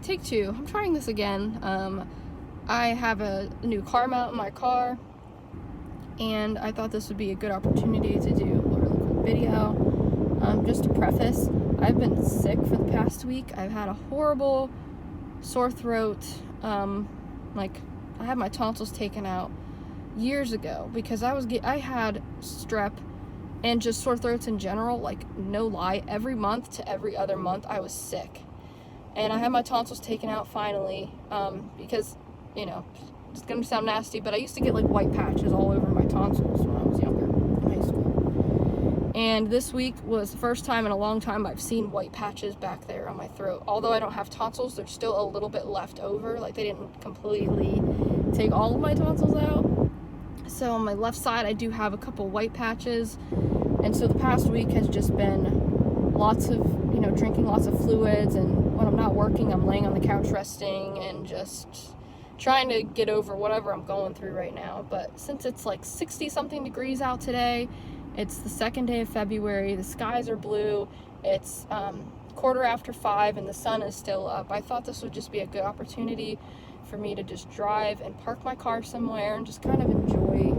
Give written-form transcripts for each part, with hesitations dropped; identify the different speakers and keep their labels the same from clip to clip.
Speaker 1: Take two. I'm trying this again. I have a new car mount in my car, and I thought this would be a good opportunity to do a really quick video. Just to preface, I've been sick for the past week. I've had a horrible sore throat. Like, I had my tonsils taken out years ago because I had strep and just sore throats in general. Like, no lie, every month to every other month I was sick. And I had my tonsils taken out finally, because, you know, it's gonna sound nasty, but I used to get like white patches all over my tonsils when I was younger, in high school. And this week was the first time in a long time I've seen white patches back there on my throat. Although I don't have tonsils, there's still a little bit left over. Like, they didn't completely take all of my tonsils out. So on my left side, I do have a couple white patches. And so the past week has just been lots of, you know, drinking lots of fluids, and when I'm not working, I'm laying on the couch resting and just trying to get over whatever I'm going through right now. But since it's like 60 something degrees out today, it's the second day of February, the skies are blue, it's 5:15 and the sun is still up, I thought this would just be a good opportunity for me to just drive and park my car somewhere and just kind of enjoy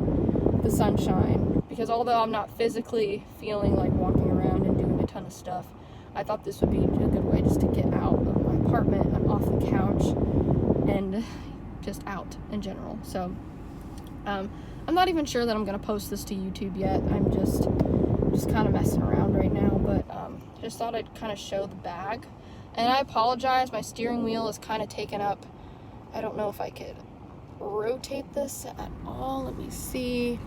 Speaker 1: the sunshine. Because although I'm not physically feeling like walking around and doing a ton of stuff, I thought this would be a good way just to get out of my apartment and off the couch and just out in general. So I'm not even sure that I'm going to post this to YouTube yet. I'm just kind of messing around right now, but just thought I'd kind of show the bag. And I apologize, my steering wheel is kind of taken up. I don't know if I could rotate this at all. Let me see.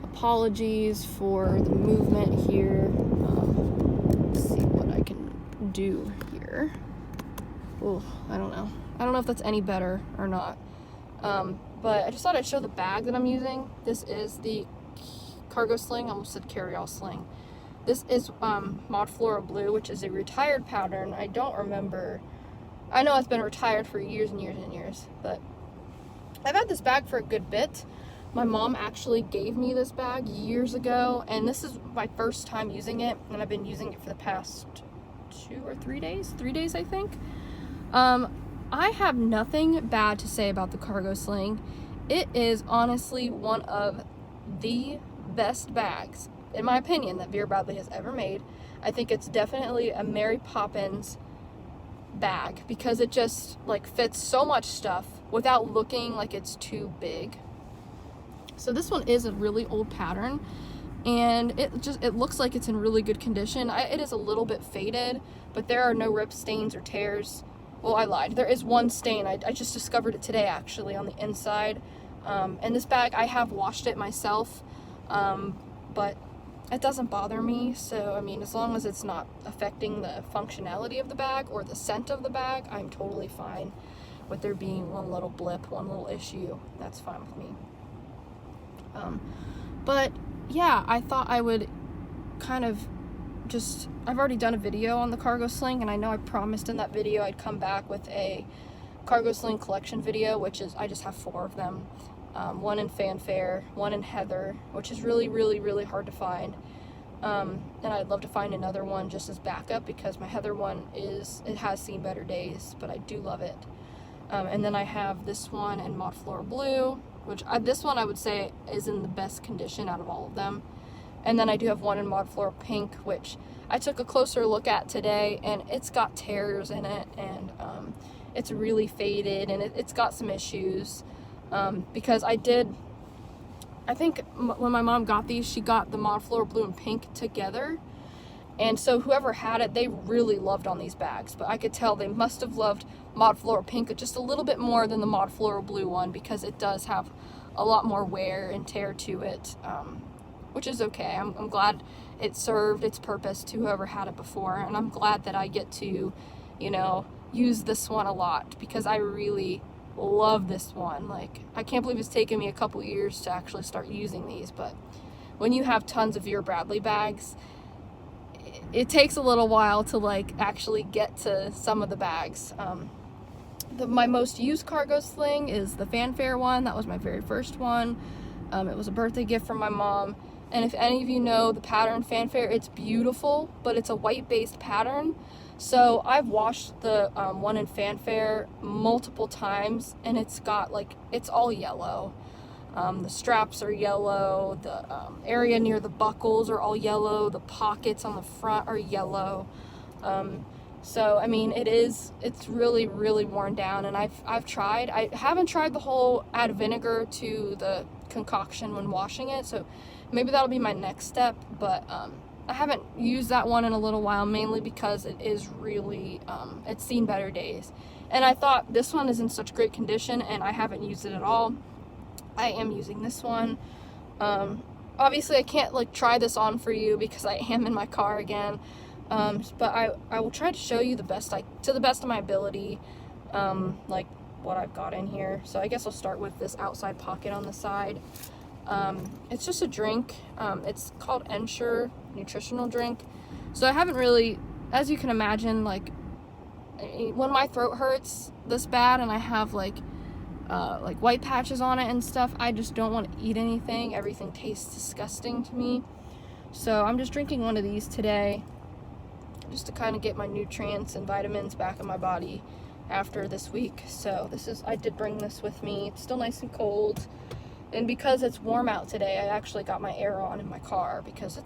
Speaker 1: Apologies for the movement here. Let's see what I can do here. Oh, I don't know. I don't know if that's any better or not. But I just thought I'd show the bag that I'm using. This is the Cargo Sling. I almost said Carry-All Sling. This is Mod Floral Blue, which is a retired pattern. I don't remember. I know it's been retired for years and years and years, but I've had this bag for a good bit. My mom actually gave me this bag years ago, and this is my first time using it, and I've been using it for the past 2 or 3 days. 3 days, I think. I have nothing bad to say about the Cargo Sling. It is honestly one of the best bags, in my opinion, that Vera Bradley has ever made. I think it's definitely a Mary Poppins bag because it just like fits so much stuff without looking like it's too big. So this one is a really old pattern, and it looks like it's in really good condition. It is a little bit faded, but there are no rips, stains, or tears. Well, I lied. There is one stain. I just discovered it today, actually, on the inside. And this bag, I have washed it myself, but it doesn't bother me. So, I mean, as long as it's not affecting the functionality of the bag or the scent of the bag, I'm totally fine with there being one little blip, one little issue. That's fine with me. But yeah, I thought I would kind of I've already done a video on the Cargo Sling, and I know I promised in that video I'd come back with a Cargo Sling collection video, which is, I just have 4 of them. One in Fanfare, one in Heather, which is really, really, really hard to find. And I'd love to find another one just as backup, because my Heather one it has seen better days, but I do love it. And then I have this one in Mod Floral Blue, which this one I would say is in the best condition out of all of them. And then I do have one in Mod Floral Pink, which I took a closer look at today, and it's got tears in it, and it's really faded, and it's got some issues. Because I think when my mom got these, she got the Mod Floral Blue and Pink together. And so whoever had it, they really loved on these bags. But I could tell they must have loved Mod Floral Pink just a little bit more than the Mod Floral Blue one, because it does have a lot more wear and tear to it, which is okay. I'm glad it served its purpose to whoever had it before. And I'm glad that I get to, you know, use this one a lot, because I really love this one. Like, I can't believe it's taken me a couple years to actually start using these, but when you have tons of Vera Bradley bags, it takes a little while to like actually get to some of the bags. My most used Cargo Sling is the Fanfare one. That was my very first one. It was a birthday gift from my mom. And if any of you know the pattern Fanfare, it's beautiful, but it's a white based pattern. So I've washed the one in Fanfare multiple times, and it's got like, it's all yellow. The straps are yellow, the area near the buckles are all yellow, the pockets on the front are yellow. So I mean, it's really, really worn down, and I've tried. I haven't tried the whole add vinegar to the concoction when washing it, so maybe that'll be my next step, but I haven't used that one in a little while, mainly because it is really, it's seen better days. And I thought this one is in such great condition, and I haven't used it at all. I am using this one. Obviously I can't like try this on for you because I am in my car again. But I will try to show you to the best of my ability, like what I've got in here. So I guess I'll start with this outside pocket on the side. It's just a drink. It's called Ensure nutritional drink. So I haven't really, as you can imagine, like when my throat hurts this bad and I have like white patches on it and stuff, I just don't want to eat anything. Everything tastes disgusting to me. So I'm just drinking one of these today, just to kind of get my nutrients and vitamins back in my body after this week. So I did bring this with me. It's still nice and cold. And because it's warm out today, I actually got my air on in my car because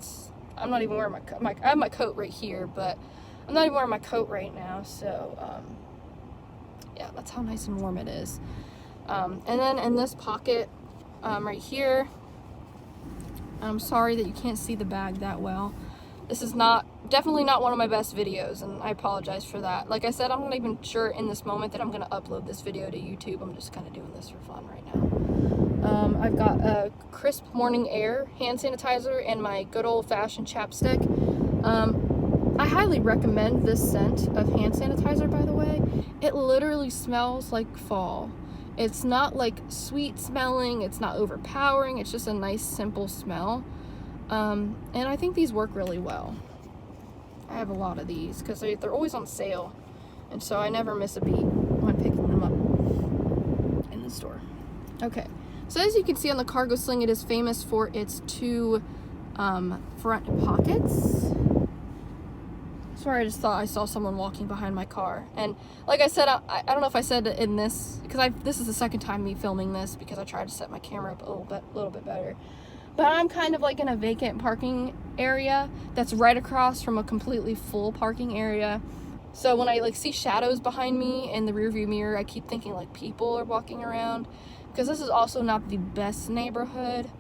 Speaker 1: I'm not even wearing I have my coat right here, but I'm not even wearing my coat right now. So, yeah, that's how nice and warm it is. And then in this pocket, right here, I'm sorry that you can't see the bag that well. This is definitely not one of my best videos, and I apologize for that. Like I said, I'm not even sure in this moment that I'm going to upload this video to YouTube. I'm just kind of doing this for fun right now. I've got a Crisp Morning Air hand sanitizer and my good old-fashioned chapstick. I highly recommend this scent of hand sanitizer, by the way. It literally smells like fall. It's not like sweet smelling, it's not overpowering, it's just a nice simple smell. And I think these work really well. I have a lot of these because they're always on sale, and so I never miss a beat when picking them up in the store. Okay, so as you can see on the Cargo Sling, it is famous for its two front pockets. Sorry, I just thought I saw someone walking behind my car, and like I said, I don't know if I said it in this, because this is the second time me filming this because I tried to set my camera up a little bit better. But I'm kind of like in a vacant parking area that's right across from a completely full parking area. So when I like see shadows behind me in the rearview mirror, I keep thinking like people are walking around, because this is also not the best neighborhood.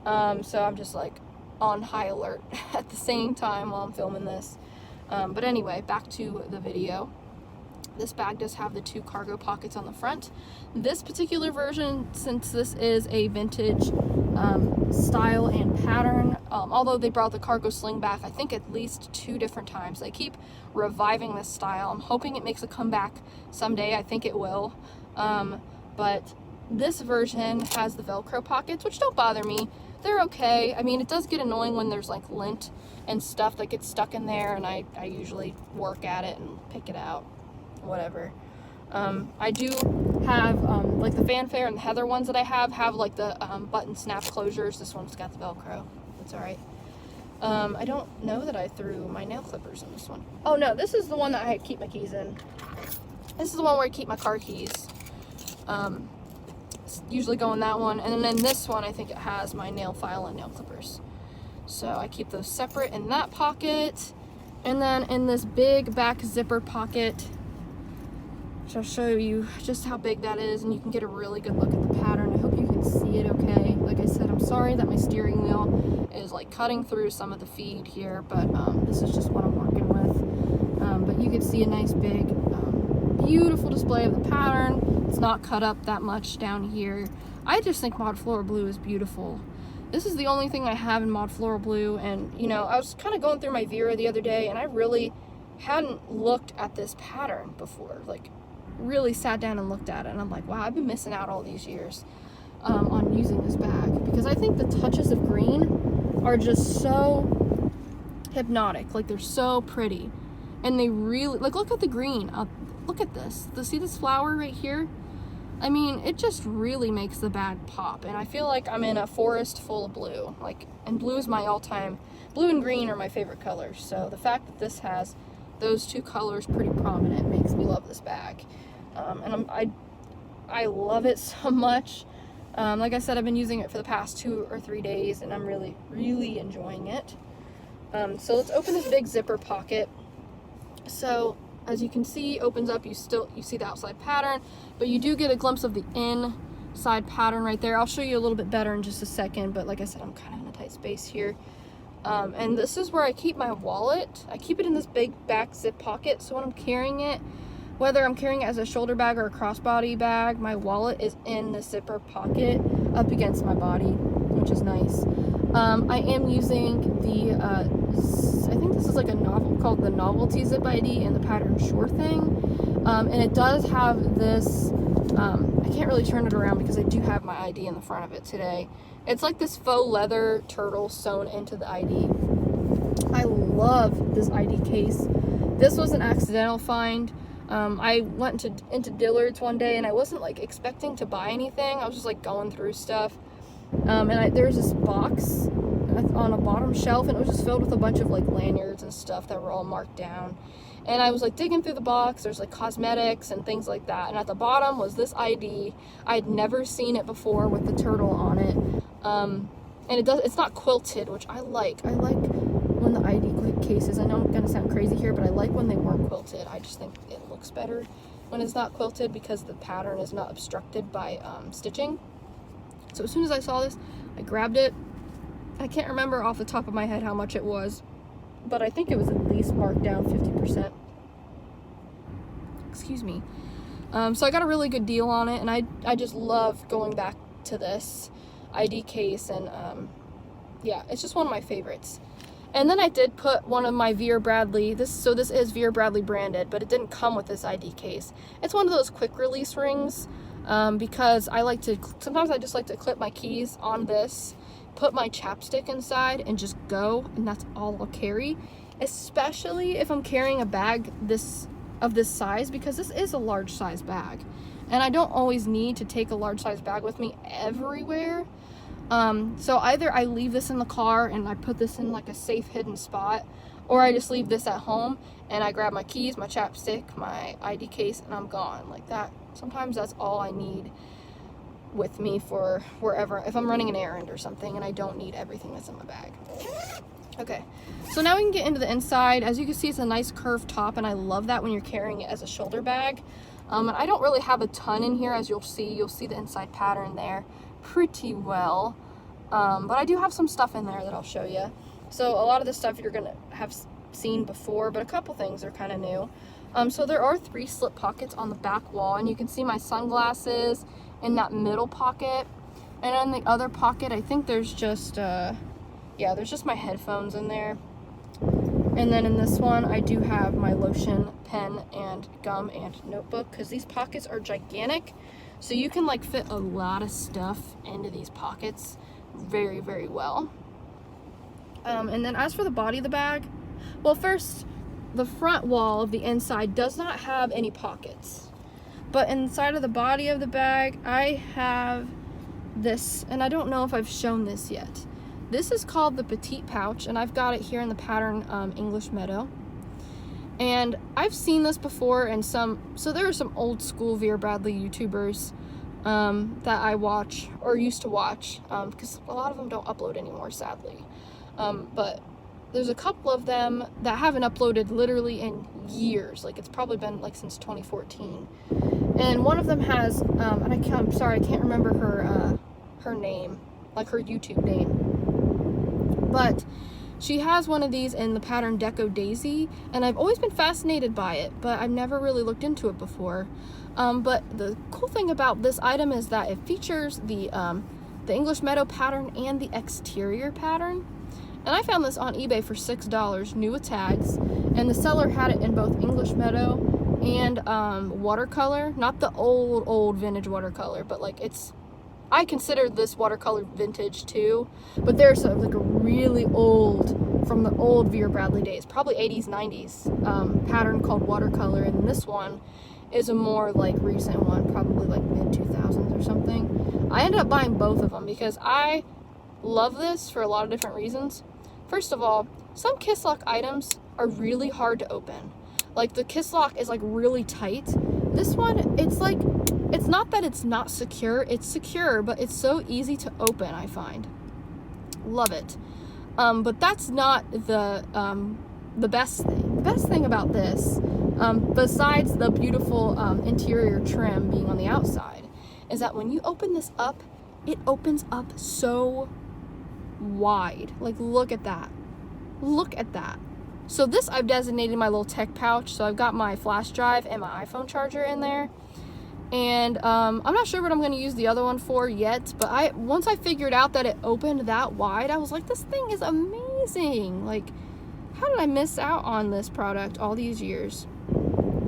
Speaker 1: So I'm just like on high alert at the same time while I'm filming this. But anyway, back to the video. This bag does have the two cargo pockets on the front. This particular version, since this is a vintage style and pattern, although they brought the Cargo Sling back, I think at least 2 different times. They keep reviving this style. I'm hoping it makes a comeback someday. I think it will. But this version has the Velcro pockets, which don't bother me. They're okay. I mean, it does get annoying when there's like lint and stuff that gets stuck in there, and I usually work at it and pick it out, whatever. I do have like the Fanfare and the Heather ones that I have like the button snap closures. This one's got the Velcro. It's all right. I don't know that I threw my nail clippers in this one. Oh no, this is the one that I keep my keys in. This is the one where I keep my car keys. Usually go in that one, and then in this one I think it has my nail file and nail clippers. So I keep those separate in that pocket. And then in this big back zipper pocket, which I'll show you just how big that is, and you can get a really good look at the pattern. I hope you can see it okay. Like I said, I'm sorry that my steering wheel is like cutting through some of the feed here, but this is just what I'm working with. But you can see a nice big beautiful display of the pattern. It's not cut up that much down here. I just think Mod Floral Blue is beautiful. This is the only thing I have in Mod Floral Blue, and you know, I was kind of going through my Vera the other day, and I really hadn't looked at this pattern before, like really sat down and looked at it, and I'm like, wow, I've been missing out all these years on using this bag, because I think the touches of green are just so hypnotic. Like, they're so pretty, and they really, like, look at the green. Look at this. See this flower right here? I mean, it just really makes the bag pop, and I feel like I'm in a forest full of blue. Like, and blue is my all-time, blue and green are my favorite colors. So the fact that this has those two colors pretty prominent makes me love this bag. And I love it so much. Like I said, I've been using it for the past 2 or 3 days, and I'm really, really enjoying it. So let's open this big zipper pocket. So as you can see, opens up, you see the outside pattern, but you do get a glimpse of the inside pattern right there. I'll show you a little bit better in just a second, but like I said, I'm kind of in a tight space here. And this is where I keep my wallet. I keep it in this big back zip pocket, so when I'm carrying it, whether I'm carrying it as a shoulder bag or a crossbody bag, my wallet is in the zipper pocket up against my body, which is nice. I am using the, I think this is like a novel called the Novelty Zip ID in the pattern Sure Thing. And it does have this, I can't really turn it around because I do have my ID in the front of it today. It's like this faux leather turtle sewn into the ID. I love this ID case. This was an accidental find. I went into Dillard's one day and I wasn't like expecting to buy anything. I was just like going through stuff. And there was this box on a bottom shelf, and it was just filled with a bunch of like lanyards and stuff that were all marked down. And I was like digging through the box. There's like cosmetics and things like that. And at the bottom was this ID. I'd never seen it before with the turtle on it. And it's not quilted, which I like. I like when the ID cases, I know I'm gonna sound crazy here, but I like when they weren't quilted. I just think it looks better when it's not quilted because the pattern is not obstructed by stitching. So as soon as I saw this, I grabbed it. I can't remember off the top of my head how much it was, but I think it was at least marked down 50%. Excuse me. So I got a really good deal on it, and I just love going back to this ID case, and yeah, it's just one of my favorites. And then I did put one of my Vera Bradley, this is Vera Bradley branded, but it didn't come with this ID case. It's one of those quick release rings, because sometimes I just like to clip my keys on this, put my chapstick inside, and just go, and that's all I'll carry. Especially if I'm carrying a bag of this size, because this is a large size bag. And I don't always need to take a large size bag with me everywhere. So either I leave this in the car and I put this in like a safe hidden spot, or I just leave this at home and I grab my keys, my chapstick, my ID case, and I'm gone like that. Sometimes that's all I need with me for wherever, if I'm running an errand or something and I don't need everything that's in my bag. Okay, so now we can get into the inside. As you can see, it's a nice curved top, and I love that when you're carrying it as a shoulder bag. And I don't really have a ton in here, as you'll see the inside pattern there pretty well. But I do have some stuff in there that I'll show you. So a lot of the stuff you're gonna have seen before, but a couple things are kind of new. So there are 3 slip pockets on the back wall, and you can see my sunglasses in that middle pocket. And in the other pocket, I think there's just there's just my headphones in there. And then in this one, I do have my lotion, pen, and gum, and notebook, because these pockets are gigantic. So you can like fit a lot of stuff into these pockets very, very well. And then as for the body of the bag, well, first, the front wall of the inside does not have any pockets. But inside of the body of the bag, I have this, and I don't know if I've shown this yet. This is called the Petite Pouch, and I've got it here in the pattern English Meadow. And I've seen this before in so there are some old school Vera Bradley YouTubers that I watch, or used to watch, because a lot of them don't upload anymore, sadly. But there's a couple of them that haven't uploaded literally in years. Like, it's probably been like since 2014. And one of them has, and I'm sorry, I can't remember her name, like her YouTube name. But she has one of these in the pattern Deco Daisy, and I've always been fascinated by it, but I've never really looked into it before. But the cool thing about this item is that it features the English Meadow pattern and the exterior pattern. And I found this on eBay for $6, new with tags, and the seller had it in both English Meadow and watercolor. Not the old vintage watercolor, but like I consider this watercolor vintage too, but there's like a really old, from the old Vera Bradley days, probably 80s, 90s pattern called watercolor, and this one is a more like recent one, probably like mid-2000s or something. I ended up buying both of them because I love this for a lot of different reasons. First of all, some Kiss Lock items are really hard to open. Like the kiss lock is like really tight. This one, it's like, it's not that it's not secure, it's secure, but it's so easy to open, I find. Love it. But that's not the best thing. The best thing about this, besides the beautiful interior trim being on the outside, is that when you open this up, it opens up so wide. Like, look at that. Look at that. So this, I've designated my little tech pouch. So I've got my flash drive and my iPhone charger in there. And I'm not sure what I'm going to use the other one for yet, but once I figured out that it opened that wide, I was like, this thing is amazing. Like, how did I miss out on this product all these years?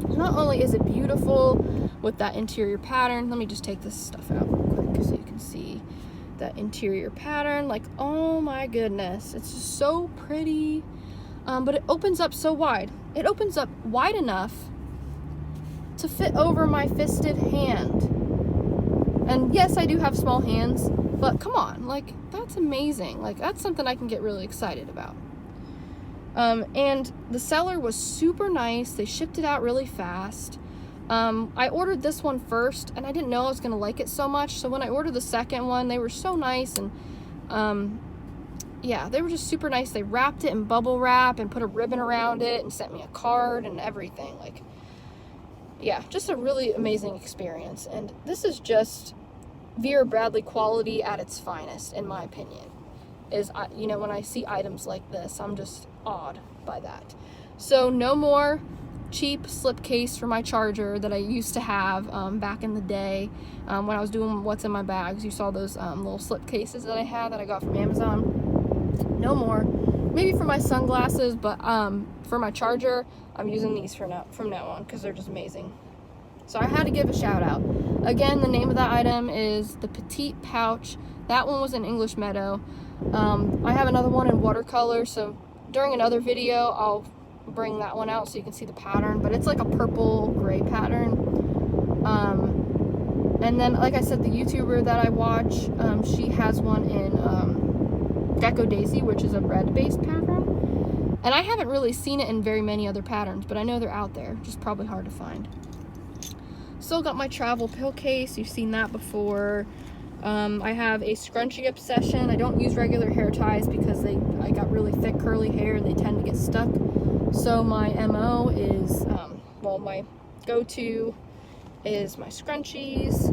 Speaker 1: Not only is it beautiful with that interior pattern, let me just take this stuff out real quick so you can see that interior pattern. Like, oh my goodness, it's just so pretty. But it opens up so wide. It opens up wide enough to fit over my fisted hand. And yes, I do have small hands, but come on, like, that's amazing. Like, that's something I can get really excited about. And the seller was super nice. They shipped it out really fast. I ordered this one first, and I didn't know I was gonna like it so much. So when I ordered the second one, they were so nice, and yeah, they were just super nice. They wrapped it in bubble wrap and put a ribbon around it and sent me a card and everything. Like, yeah, just a really amazing experience. And this is just Vera Bradley quality at its finest, in my opinion. You know, when I see items like this, I'm just awed by that. So no more cheap slipcase for my charger that I used to have back in the day when I was doing what's in my bags. You saw those little slipcases that I had that I got from Amazon. No more. Maybe for my sunglasses, but for my charger, I'm using these from now on because they're just amazing. So I had to give a shout out. Again, the name of that item is the Petite Pouch. That one was in English Meadow. I have another one in watercolor, so during another video I'll bring that one out so you can see the pattern, but it's like a purple gray pattern. And then, like I said, the YouTuber that I watch, she has one in Gecko Daisy, which is a red based pattern, and I haven't really seen it in very many other patterns, but I know they're out there, just probably hard to find. Still got my travel pill case, you've seen that before. I have a scrunchie obsession. I don't use regular hair ties because I got really thick curly hair and they tend to get stuck. So my MO is, well, my go-to is my scrunchies.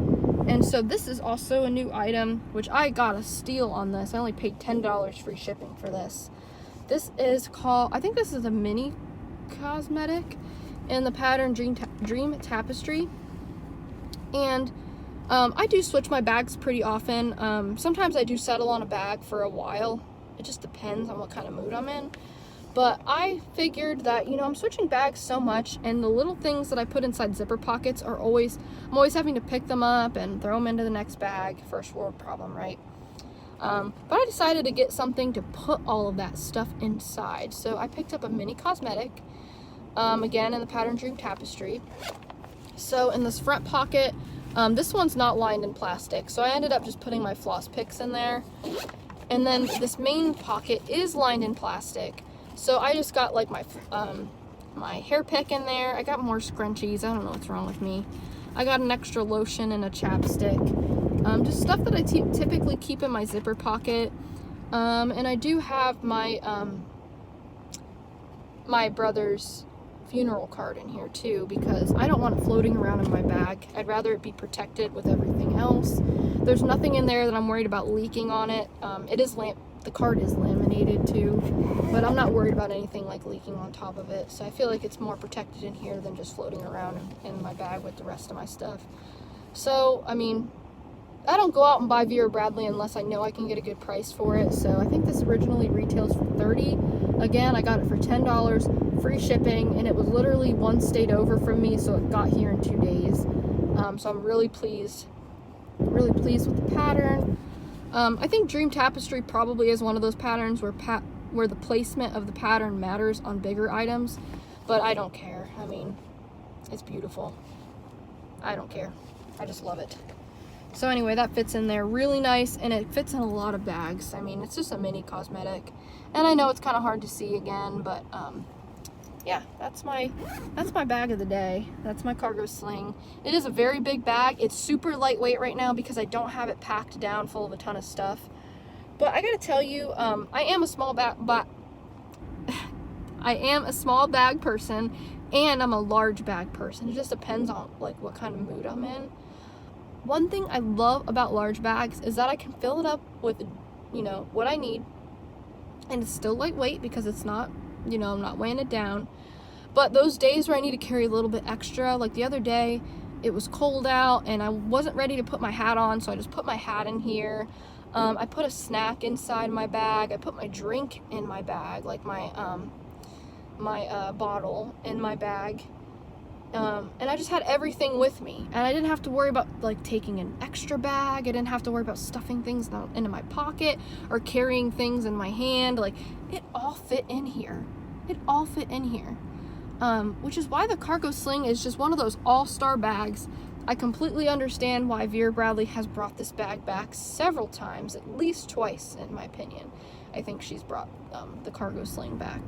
Speaker 1: And so this is also a new item, which I got a steal on this. I only paid $10 free shipping for this. This is called, I think this is a mini cosmetic in the pattern Dream Tapestry. And I do switch my bags pretty often. Sometimes I do settle on a bag for a while. It just depends on what kind of mood I'm in. But I figured that, you know, I'm switching bags so much, and the little things that I put inside zipper pockets are I'm always having to pick them up and throw them into the next bag. First world problem, right? But I decided to get something to put all of that stuff inside. So I picked up a mini cosmetic, again in the pattern Dream Tapestry. So in this front pocket, this one's not lined in plastic, so I ended up just putting my floss picks in there. And then this main pocket is lined in plastic, so I just got like my hair pick in there. I got more scrunchies. I don't know what's wrong with me. I got an extra lotion and a chapstick. Just stuff that I typically keep in my zipper pocket. And I do have my my brother's funeral card in here too, because I don't want it floating around in my bag. I'd rather it be protected with everything else. There's nothing in there that I'm worried about leaking on it. The card is laminated too, but I'm not worried about anything like leaking on top of it. So I feel like it's more protected in here than just floating around in my bag with the rest of my stuff. So, I mean, I don't go out and buy Vera Bradley unless I know I can get a good price for it. So I think this originally retails for $30. Again, I got it for $10, free shipping, and it was literally one state over from me, so it got here in 2 days. So I'm really pleased with the pattern. I think Dream Tapestry probably is one of those patterns where the placement of the pattern matters on bigger items, but I don't care. I mean, it's beautiful. I don't care. I just love it. So anyway, that fits in there really nice, and it fits in a lot of bags. I mean, it's just a mini cosmetic, and I know it's kind of hard to see again, but yeah, that's my bag of the day. That's my Cargo Sling. It is a very big bag. It's super lightweight right now because I don't have it packed down full of a ton of stuff. But I gotta tell you, I am a small bag, but I am a small bag person, and I'm a large bag person. It just depends on like what kind of mood I'm in. One thing I love about large bags is that I can fill it up with, you know, what I need, and it's still lightweight because it's not, you know, I'm not weighing it down. But those days where I need to carry a little bit extra, like the other day, it was cold out and I wasn't ready to put my hat on, so I just put my hat in here. I put a snack inside my bag. I put my drink in my bag, like my bottle in my bag. And I just had everything with me, and I didn't have to worry about like taking an extra bag. I didn't have to worry about stuffing things into my pocket or carrying things in my hand. Like, it all fit in here. It all fit in here. Which is why the Cargo Sling is just one of those all-star bags. I completely understand why Vera Bradley has brought this bag back several times, at least twice in my opinion. I think she's brought the Cargo Sling back.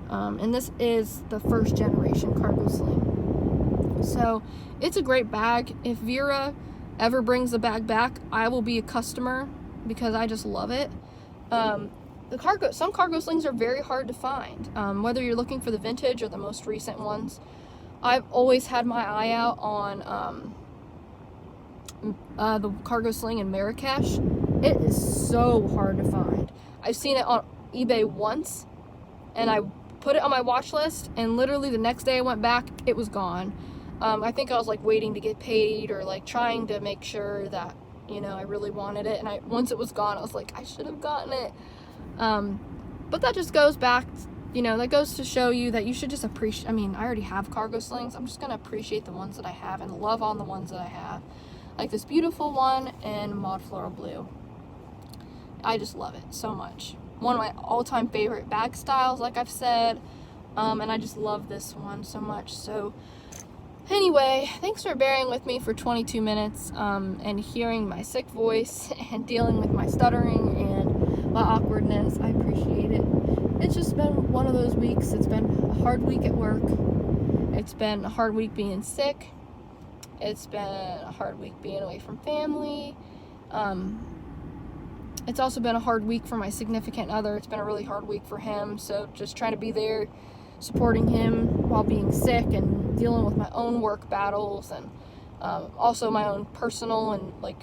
Speaker 1: And this is the first generation Cargo Sling. So it's a great bag. If Vera ever brings the bag back, I will be a customer because I just love it. Some Cargo Slings are very hard to find, whether you're looking for the vintage or the most recent ones. I've always had my eye out on the Cargo Sling in Marrakesh. It is so hard to find. I've seen it on eBay once, and I put it on my watch list, and literally the next day I went back, it was gone. I think I was like waiting to get paid or like trying to make sure that, you know, I really wanted it, and once it was gone, I was like, I should have gotten it. But that just goes back, you know, that goes to show you that you should just appreciate. I mean, I already have Cargo Slings. I'm just gonna appreciate the ones that I have and love on the ones that I have, like this beautiful one in Mod Floral Blue. I just love it so much. One of my all-time favorite bag styles, like I've said, and I just love this one so much. So anyway, thanks for bearing with me for 22 minutes and hearing my sick voice and dealing with my stuttering and my awkwardness. I appreciate it. It's just been one of those weeks. It's been a hard week at work. It's been a hard week being sick. It's been a hard week being away from family. It's also been a hard week for my significant other. It's been a really hard week for him. So just trying to be there, supporting him while being sick and dealing with my own work battles and also my own personal and like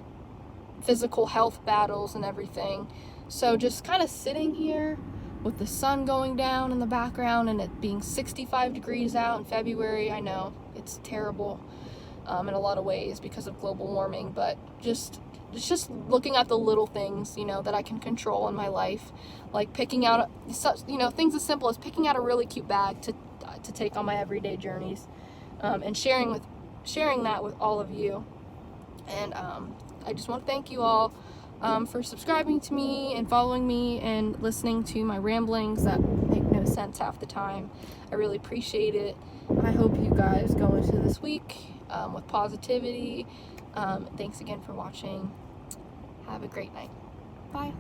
Speaker 1: physical health battles and everything. So just kind of sitting here with the sun going down in the background and it being 65 degrees out in February. I know it's terrible in a lot of ways because of global warming, but it's just looking at the little things, you know, that I can control in my life, like picking out, you know, things as simple as picking out a really cute bag to take on my everyday journeys, and sharing that with all of you. And I just want to thank you all for subscribing to me and following me and listening to my ramblings that make no sense half the time. I really appreciate it. I hope you guys go into this week with positivity. Thanks again for watching. Have a great night. Bye.